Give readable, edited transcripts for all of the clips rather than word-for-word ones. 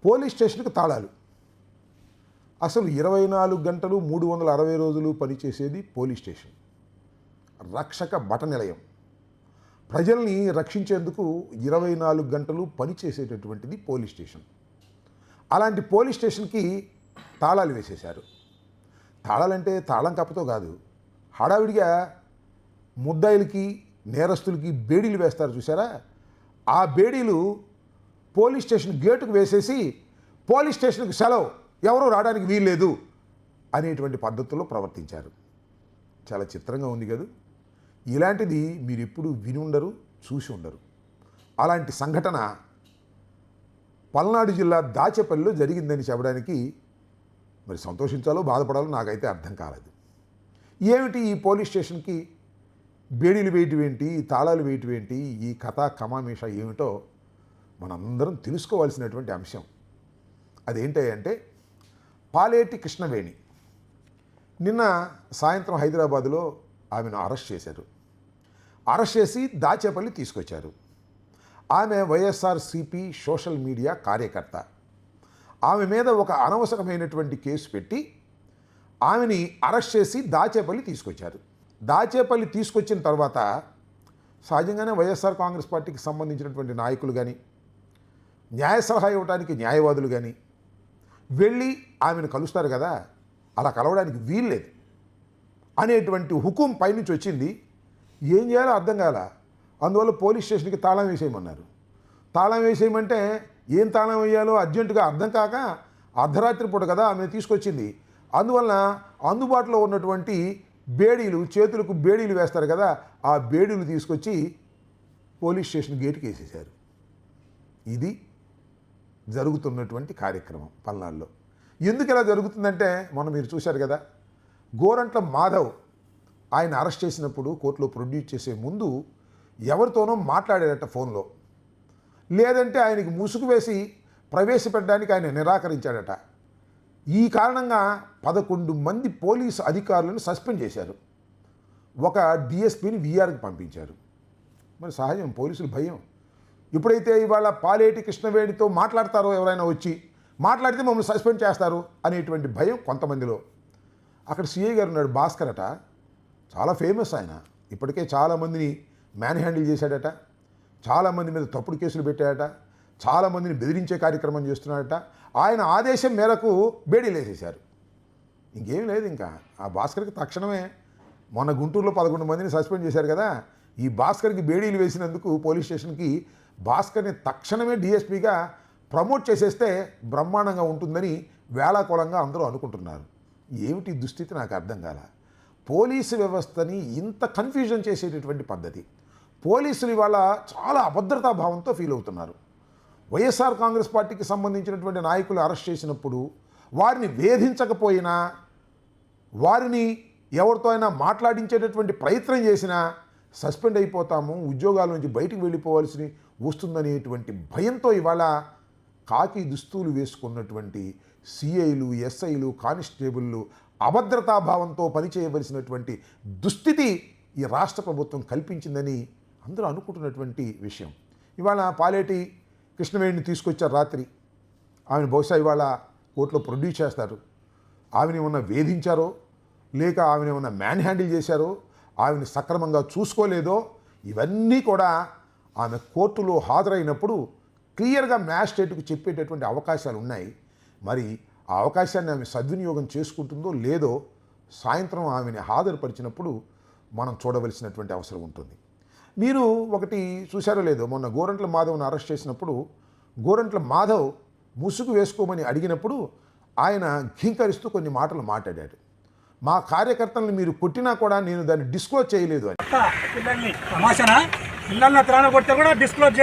Police స్టేషన్కి తాళాలు. అసలు 24 గంటలు 360 రోజులు పనిచేసేది పోలీస్ స్టేషన్. రక్షక బట నిలయం. ప్రజల్ని రక్షించేందుకు 24 గంటలు పనిచేసేటటువంటిది పోలీస్ స్టేషన్. అలాంటి పోలీస్ స్టేషన్కి తాళాలు వేసేశారు. తాళాలంటే తాళం కప్పతో కాదు, హడావిడిగా ముద్దాయిలకి నేరస్తులకి బేడీలు వేస్తారు చూసారా, ఆ బేడీలు పోలీస్ స్టేషన్ గేటుకు వేసేసి పోలీస్ స్టేషన్కి సెలవు, ఎవరూ రావడానికి వీల్లేదు అనేటువంటి పద్ధతుల్లో ప్రవర్తించారు. చాలా చిత్రంగా ఉంది కదా. ఇలాంటిది మీరు ఎప్పుడు విని ఉండరు, చూసి ఉండరు. అలాంటి సంఘటన పల్నాడు జిల్లా దాచేపల్లిలో జరిగిందని చెప్పడానికి మరి సంతోషించాలో బాధపడాలో నాకైతే అర్థం కాలేదు. ఏమిటి ఈ పోలీస్ స్టేషన్కి బేడీలు వేయటం ఏంటి, తాళాలు వేయటం ఏంటి, ఈ కథా కమామేష ఏమిటో మనందరం తెలుసుకోవాల్సినటువంటి అంశం. అదేంటంటే పాలేటి కృష్ణవేణి నిన్న సాయంత్రం హైదరాబాదులో ఆమెను అరెస్ట్ చేశారు. అరెస్ట్ చేసి దాచేపల్లి తీసుకొచ్చారు. ఆమె వైఎస్ఆర్సీపీ సోషల్ మీడియా కార్యకర్త. ఆమె మీద ఒక అనవసరమైనటువంటి కేసు పెట్టి ఆమెని అరెస్ట్ చేసి దాచేపల్లి తీసుకొచ్చారు. దాచేపల్లి తీసుకొచ్చిన తర్వాత సహజంగానే వైఎస్ఆర్ కాంగ్రెస్ పార్టీకి సంబంధించినటువంటి నాయకులు కానీ, న్యాయ సలహా ఇవ్వడానికి న్యాయవాదులు కానీ వెళ్ళి ఆమెను కలుస్తారు కదా, అలా కలవడానికి వీల్లేదు అనేటువంటి హుకుం పైనుంచి వచ్చింది. ఏం చేయాలో అర్థం కాల. అందువల్ల పోలీస్ స్టేషన్కి తాళం వేసేయమన్నారు. తాళం వేసేయమంటే ఏం తాళం వేయాలో అర్జెంటుగా అర్థం కాక అర్ధరాత్రి పూట కదా ఆమెను తీసుకొచ్చింది. అందువల్ల అందుబాటులో ఉన్నటువంటి బేడీలు, చేతులకు బేడీలు వేస్తారు కదా, ఆ బేడీలు తీసుకొచ్చి పోలీస్ స్టేషన్ గేటుకి వేసేశారు. ఇది జరుగుతున్నటువంటి కార్యక్రమం పల్నాడులో. ఎందుకు ఇలా జరుగుతుందంటే మొన్న మీరు చూశారు కదా, గోరంట్ల మాధవ్ ఆయన అరెస్ట్ చేసినప్పుడు కోర్టులో ప్రొడ్యూస్ చేసే ముందు ఎవరితోనో మాట్లాడాడట ఫోన్లో. లేదంటే ఆయనకి ముసుగు వేసి ప్రవేశపెట్టడానికి ఆయన నిరాకరించాడట. ఈ కారణంగా 11 మంది పోలీసు అధికారులను సస్పెండ్ చేశారు. ఒక డిఎస్పీని విఆర్కి పంపించారు. మరి సహజం, పోలీసులు భయం. ఎప్పుడైతే ఇవాళ పాలేటి కృష్ణవేణితో మాట్లాడతారో, ఎవరైనా వచ్చి మాట్లాడితే మమ్మల్ని సస్పెండ్ చేస్తారు అనేటువంటి భయం కొంతమందిలో. అక్కడ సిఐ గారు ఉన్నాడు, భాస్కర్ అట, చాలా ఫేమస్ ఆయన. ఇప్పటికే చాలామందిని మ్యాన్ హ్యాండిల్ చేశాడట, చాలామంది మీద తప్పుడు కేసులు పెట్టాడట, చాలామందిని బెదిరించే కార్యక్రమం చేస్తున్నాడట. ఆయన ఆదేశం మేరకు బేడీలు వేసేశారు. ఇంకేం లేదు. ఇంకా ఆ భాస్కర్కి తక్షణమే మొన్న గుంటూరులో 11 మందిని సస్పెండ్ చేశారు కదా, ఈ భాస్కర్కి బేడీలు వేసినందుకు పోలీస్ స్టేషన్కి భాస్కర్ని తక్షణమే డిఎస్పీగా ప్రమోట్ చేసేస్తే బ్రహ్మాండంగా ఉంటుందని వేళాకోళంగా అందరూ అనుకుంటున్నారు. ఏమిటి దుస్థితి నాకు అర్థం కాల. పోలీసు వ్యవస్థని ఇంత కన్ఫ్యూజన్ చేసేటటువంటి పద్ధతి. పోలీసులు ఇవాళ చాలా అభద్రతా భావంతో ఫీల్ అవుతున్నారు. వైఎస్ఆర్ కాంగ్రెస్ పార్టీకి సంబంధించినటువంటి నాయకులు అరెస్ట్ చేసినప్పుడు వారిని వేధించకపోయినా, వారిని ఎవరితో అయినా మాట్లాడించేటటువంటి ప్రయత్నం చేసినా సస్పెండ్ అయిపోతాము, ఉద్యోగాల నుంచి బయటికి వెళ్ళిపోవాల్సి వస్తుందనేటువంటి భయంతో ఇవాళ కాకి దుస్తులు వేసుకున్నటువంటి సిఐలు, ఎస్ఐలు, కానిస్టేబుళ్ళు అభద్రతాభావంతో పనిచేయవలసినటువంటి దుస్థితి ఈ రాష్ట్ర ప్రభుత్వం కల్పించిందని అందరూ అనుకుంటున్నటువంటి విషయం. ఇవాళ పాలేటి కృష్ణవేణిని తీసుకొచ్చారు రాత్రి. ఆమెను బహుశా ఇవాళ కోర్టులో ప్రొడ్యూస్ చేస్తారు. ఆమెను ఏమన్నా వేధించారో, లేక ఆమెను ఏమన్నా మ్యాన్ హ్యాండిల్ చేశారో, ఆమెను సక్రమంగా చూసుకోలేదో, ఇవన్నీ కూడా ఆమె కోర్టులో హాజరైనప్పుడు క్లియర్గా మ్యాజిస్ట్రేట్కు చెప్పేటటువంటి అవకాశాలు ఉన్నాయి. మరి ఆ అవకాశాన్ని ఆమె సద్వినియోగం చేసుకుంటుందో లేదో సాయంత్రం ఆమెను హాజరుపరిచినప్పుడు మనం చూడవలసినటువంటి అవసరం ఉంటుంది. మీరు ఒకటి చూశారో లేదో, మొన్న గోరంట్ల మాధవ్ను అరెస్ట్ చేసినప్పుడు గోరంట్ల మాధవ్ ముసుగు వేసుకోమని అడిగినప్పుడు ఆయన ఘీంకరిస్తూ కొన్ని మాటలు మాట్లాడాడు. మా కార్యకర్తలను మీరు కొట్టినా కూడా నేను దాన్ని డిస్క్లోజ్ చేయలేదు అని. ఇళ్ళల్లో త్రాణ కొడితే కూడా డిస్క్లోజ్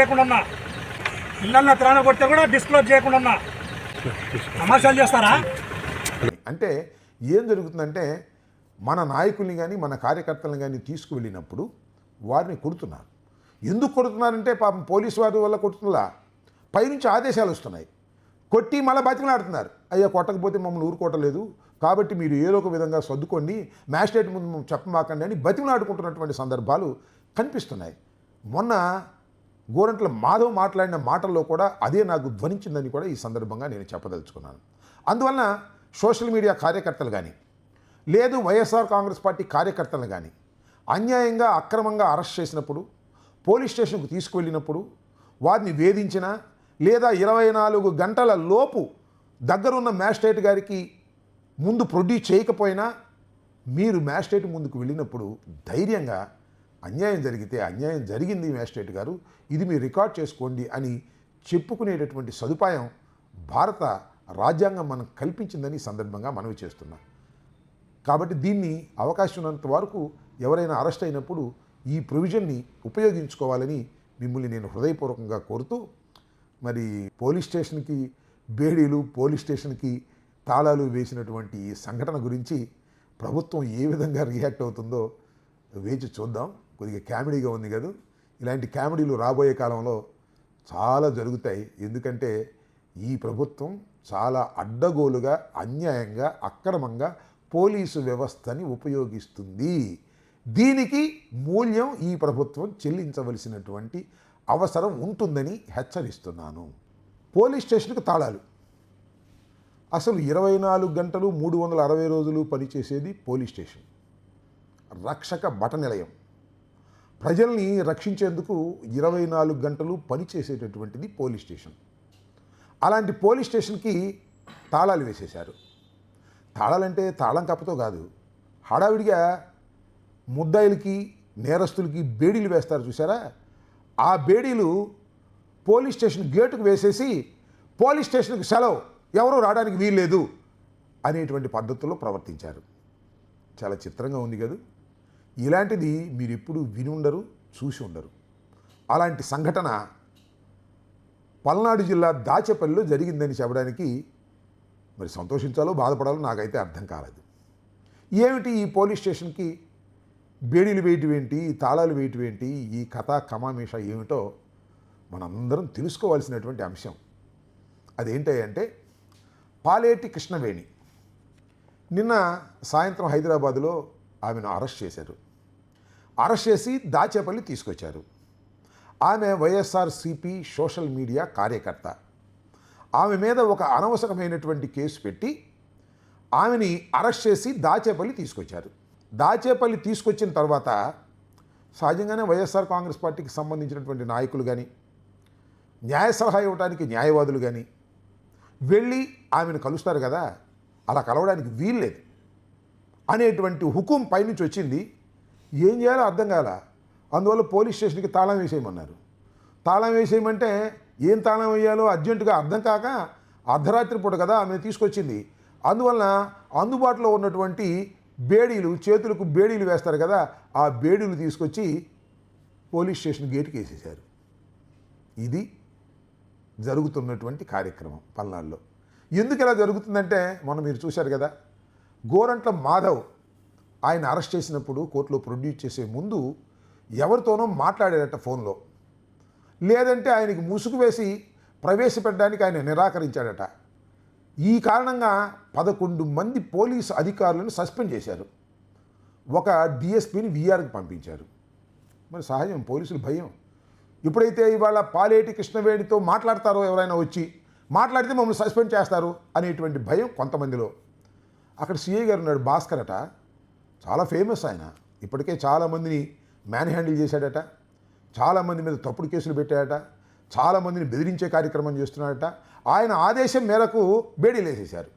చేయకుండా సమాచారం చేస్తారా అంటే ఏం జరుగుతుందంటే, మన నాయకుల్ని కానీ మన కార్యకర్తలను కానీ తీసుకువెళ్ళినప్పుడు వారిని కొడుతున్నారు. ఎందుకు కొడుతున్నారంటే పాపం పోలీసు వారి వల్ల కొడుతుందా, పైనుంచి ఆదేశాలు వస్తున్నాయి. కొట్టి మళ్ళీ బతిమలాడుతున్నారు. అయ్యా కొట్టకపోతే మమ్మల్ని ఊరుకోవటలేదు కాబట్టి మీరు ఏదో ఒక విధంగా సర్దుకోండి, మ్యాజిస్ట్రేట్ ముందు చెప్పమాకండి అని బతిమలాడుకుంటున్నటువంటి సందర్భాలు కనిపిస్తున్నాయి. మొన్న గోరంట్ల మాధవ్ మాట్లాడిన మాటల్లో కూడా అదే నాకు ధ్వనించిందని కూడా ఈ సందర్భంగా నేను చెప్పదలుచుకున్నాను. అందువలన సోషల్ మీడియా కార్యకర్తలు కానీ లేదు వైఎస్ఆర్ కాంగ్రెస్ పార్టీ కార్యకర్తలు కానీ అన్యాయంగా అక్రమంగా అరెస్ట్ చేసినప్పుడు పోలీస్ స్టేషన్కు తీసుకువెళ్ళినప్పుడు వారిని వేధించినా లేదా 24 గంటల లోపు దగ్గరున్న మ్యాజిస్ట్రేట్ గారికి ముందు ప్రొడ్యూస్ చేయకపోయినా మీరు మ్యాజిస్ట్రేట్ ముందుకు వెళ్ళినప్పుడు ధైర్యంగా అన్యాయం జరిగితే అన్యాయం జరిగింది మ్యాజిస్ట్రేట్ గారు, ఇది మీరు రికార్డ్ చేసుకోండి అని చెప్పుకునేటటువంటి సదుపాయం భారత రాజ్యాంగం మనం కల్పించిందని ఈ సందర్భంగా మనవి చేస్తున్నాం. కాబట్టి దీన్ని అవకాశం ఉన్నంత వరకు ఎవరైనా అరెస్ట్ అయినప్పుడు ఈ ప్రొవిజన్ని ఉపయోగించుకోవాలని మిమ్మల్ని నేను హృదయపూర్వకంగా కోరుతూ, మరి పోలీస్ స్టేషన్కి బేడీలు, పోలీస్ స్టేషన్కి తాళాలు వేసినటువంటి ఈ సంఘటన గురించి ప్రభుత్వం ఏ విధంగా రియాక్ట్ అవుతుందో వేచి చూద్దాం. కొద్దిగా కామెడీగా ఉంది కదా. ఇలాంటి కామెడీలు రాబోయే కాలంలో చాలా జరుగుతాయి. ఎందుకంటే ఈ ప్రభుత్వం చాలా అడ్డగోలుగా అన్యాయంగా అక్రమంగా పోలీసు వ్యవస్థని ఉపయోగిస్తుంది. దీనికి మూల్యం ఈ ప్రభుత్వం చెల్లించవలసినటువంటి అవసరం ఉంటుందని హెచ్చరిస్తున్నాను. పోలీస్ స్టేషన్కి తాళాలు. అసలు 24 గంటలు 360 రోజులు పనిచేసేది పోలీస్ స్టేషన్, రక్షక బట నిలయం. ప్రజల్ని రక్షించేందుకు 24 గంటలు పనిచేసేటటువంటిది పోలీస్ స్టేషన్. అలాంటి పోలీస్ స్టేషన్కి తాళాలు వేసేశారు. తాళాలంటే తాళం కప్పతో కాదు, హడావిడిగా ముద్దాయిలకి నేరస్తులకి బేడీలు వేస్తారు చూసారా, ఆ బేడీలు పోలీస్ స్టేషన్ గేటుకు వేసేసి పోలీస్ స్టేషన్కి సెలవు, ఎవరూ రావడానికి వీల్లేదు అనేటువంటి పద్ధతుల్లో ప్రవర్తించారు. చాలా చిత్రంగా ఉంది కదా. ఇలాంటిది మీరు ఎప్పుడు విని ఉండరు, చూసి ఉండరు. అలాంటి సంఘటన పల్నాడు జిల్లా దాచేపల్లిలో జరిగిందని చెప్పడానికి మరి సంతోషించాలో బాధపడాలో నాకైతే అర్థం కాలేదు. ఏమిటి ఈ పోలీస్ స్టేషన్కి బేడీలు వేయటం ఏంటి, తాళాలు వేయటం ఏంటి, ఈ కథా కమామేష ఏమిటో మనందరం తెలుసుకోవాల్సినటువంటి అంశం. అదేంటంటే పాలేటి కృష్ణవేణి నిన్న సాయంత్రం హైదరాబాదులో ఆమెను అరెస్ట్ చేశారు. అరెస్ట్ చేసి దాచేపల్లి తీసుకొచ్చారు. ఆమె వైఎస్ఆర్సీపీ సోషల్ మీడియా కార్యకర్త. ఆమె మీద ఒక అనవసరమైనటువంటి కేసు పెట్టి ఆమెని అరెస్ట్ చేసి దాచేపల్లి తీసుకొచ్చారు. దాచేపల్లి తీసుకొచ్చిన తర్వాత సహజంగానే వైఎస్ఆర్ కాంగ్రెస్ పార్టీకి సంబంధించినటువంటి నాయకులు కానీ న్యాయ సలహా ఇవ్వడానికి న్యాయవాదులు కానీ వెళ్ళి ఆమెను కలుస్తారు కదా, అలా కలవడానికి వీల్లేదు అనేటువంటి హుకుం పైనుంచి వచ్చింది. ఏం చేయాలో అర్థం కాల. అందువల్ల పోలీస్ స్టేషన్కి తాళం వేసేయమన్నారు. తాళం వేసేయమంటే ఏం తాళం వేయాలో అర్జెంటుగా అర్థం కాక అర్ధరాత్రి పూట కదా ఆమె తీసుకొచ్చింది. అందువలన అందుబాటులో ఉన్నటువంటి బేడీలు, చేతులకు బేడీలు వేస్తారు కదా, ఆ బేడీలు తీసుకొచ్చి పోలీస్ స్టేషన్ గేటుకి వేసేశారు. ఇది జరుగుతున్నటువంటి కార్యక్రమం పల్నాడులో. ఎందుకు ఇలా జరుగుతుందంటే మొన్న మీరు చూశారు కదా, గోరంట్ల మాధవ్ ఆయన అరెస్ట్ చేసినప్పుడు కోర్టులో ప్రొడ్యూస్ చేసే ముందు ఎవరితోనో మాట్లాడారట ఫోన్లో. లేదంటే ఆయనకి ముసుగు వేసి ప్రవేశపెట్టడానికి ఆయన నిరాకరించాడట. ఈ కారణంగా 11 మంది పోలీసు అధికారులను సస్పెండ్ చేశారు. ఒక డిఎస్పీని వీఆర్కి పంపించారు. మరి సహజం, పోలీసులు భయం. ఎప్పుడైతే ఇవాళ పాలేటి కృష్ణవేణితో మాట్లాడతారో, ఎవరైనా వచ్చి మాట్లాడితే మమ్మల్ని సస్పెండ్ చేస్తారు అనేటువంటి భయం కొంతమందిలో. అక్కడ సిఐ గారు ఉన్నాడు, భాస్కర్ అట, చాలా ఫేమస్ ఆయన. ఇప్పటికే చాలామందిని మ్యాన్ హ్యాండిల్ చేశాడట, చాలామంది మీద తప్పుడు కేసులు పెట్టాడట, చాలామందిని బెదిరించే కార్యక్రమం చేస్తున్నాడట. ఆయన ఆదేశం మేరకు బేడీలు వేసేశారు.